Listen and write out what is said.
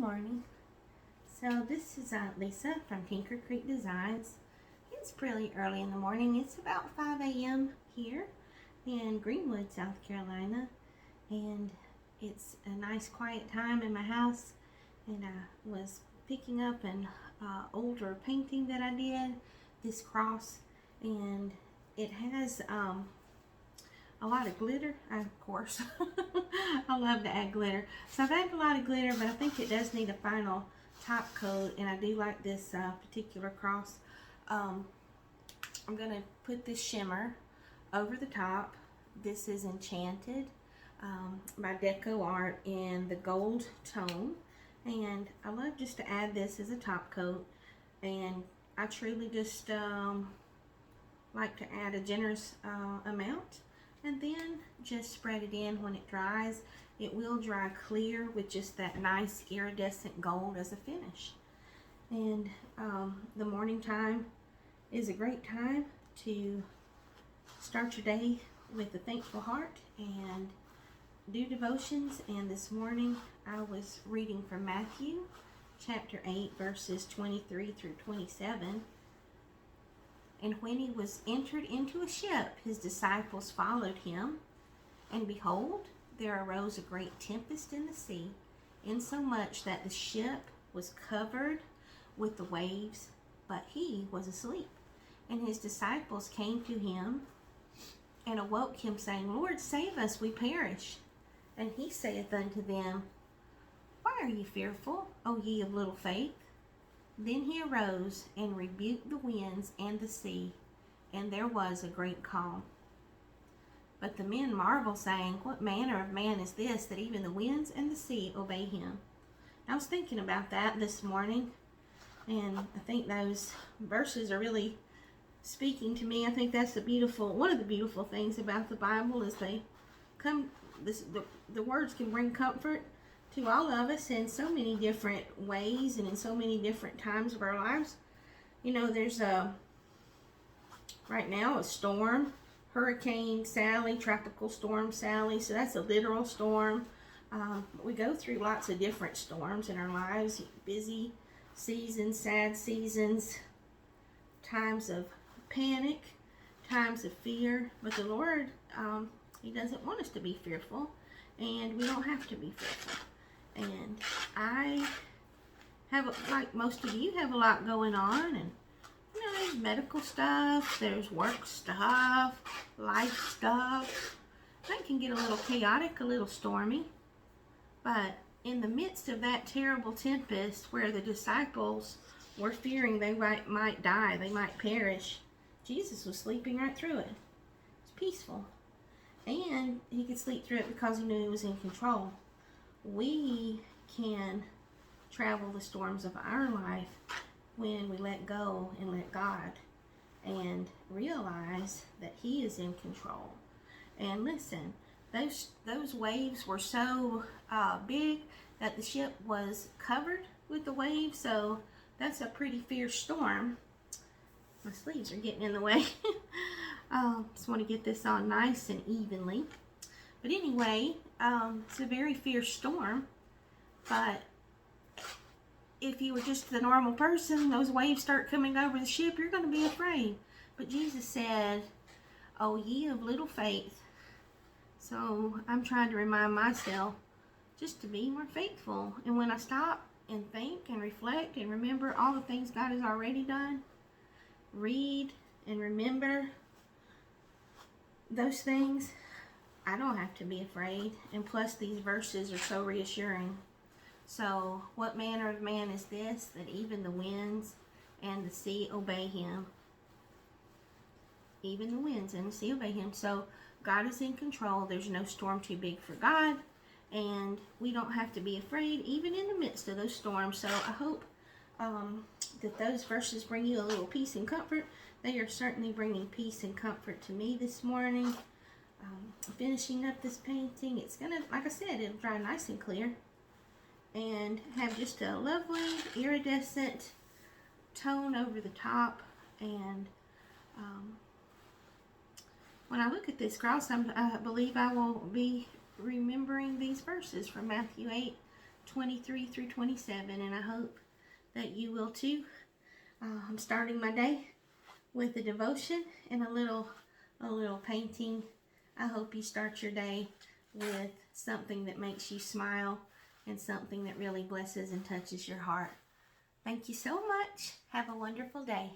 morning. So this is Lisa from Tinker Creek Designs. It's pretty early in the morning. It's about 5 a.m. here in Greenwood, South Carolina. And it's a nice quiet time in my house. And I was picking up an older painting that I did, this cross. And it has a lot of glitter, of course. I love to add glitter. So I've added a lot of glitter, but I think it does need a final top coat, and I do like this particular cross. I'm going to put this shimmer over the top. This is Enchanted by Deco Art in the gold tone, and I love just to add this as a top coat, and I truly just like to add a generous amount. And then just spread it in when it dries. It will dry clear with just that nice iridescent gold as a finish. And the morning time is a great time to start your day with a thankful heart and do devotions. And this morning I was reading from Matthew chapter 8 verses 23 through 27. And when he was entered into a ship, his disciples followed him. And behold, there arose a great tempest in the sea, insomuch that the ship was covered with the waves, but he was asleep. And his disciples came to him and awoke him, saying, Lord, save us, we perish. And he saith unto them, Why are ye fearful, O ye of little faith? Then he arose and rebuked the winds and the sea, and there was a great calm. But the men marvel, saying, What manner of man is this, that even the winds and the sea obey him? I was thinking about that this morning, and I think those verses are really speaking to me. I think that's one of the beautiful things about the Bible is the words can bring comfort to all of us in so many different ways and in so many different times of our lives. You know, there's right now a storm, Hurricane Sally, Tropical Storm Sally, so that's a literal storm. We go through lots of different storms in our lives, busy seasons, sad seasons, times of panic, times of fear, but the Lord, He doesn't want us to be fearful, and we don't have to be fearful. And I have, like most of you, have a lot going on, and you know, there's medical stuff, there's work stuff, life stuff. That can get a little chaotic, a little stormy. But in the midst of that terrible tempest where the disciples were fearing they might die, they might perish, Jesus was sleeping right through it. It's peaceful. And he could sleep through it because he knew he was in control. We can travel the storms of our life when we let go and let God and realize that he is in control. And listen, those waves were so big that the ship was covered with the waves, so that's a pretty fierce storm. My sleeves are getting in the way. Just want to get this on nice and evenly. But anyway, it's a very fierce storm. But if you were just the normal person, those waves start coming over the ship, you're going to be afraid. But Jesus said, "O ye of little faith." So I'm trying to remind myself just to be more faithful. And when I stop and think and reflect and remember all the things God has already done, read and remember those things, I don't have to be afraid. And plus these verses are so reassuring. So what manner of man is this, that even the winds and the sea obey him? Even the winds and the sea obey him. So God is in control. There's no storm too big for God. And we don't have to be afraid even in the midst of those storms. So I hope that those verses bring you a little peace and comfort. They are certainly bringing peace and comfort to me this morning. Finishing up this painting, it's gonna, like I said, it'll dry nice and clear and have just a lovely iridescent tone over the top. And when I look at this cross, I believe I will be remembering these verses from Matthew 8, 23 through 27, and I hope that you will too. I'm starting my day with a devotion and a little painting. I hope you start your day with something that makes you smile and something that really blesses and touches your heart. Thank you so much. Have a wonderful day.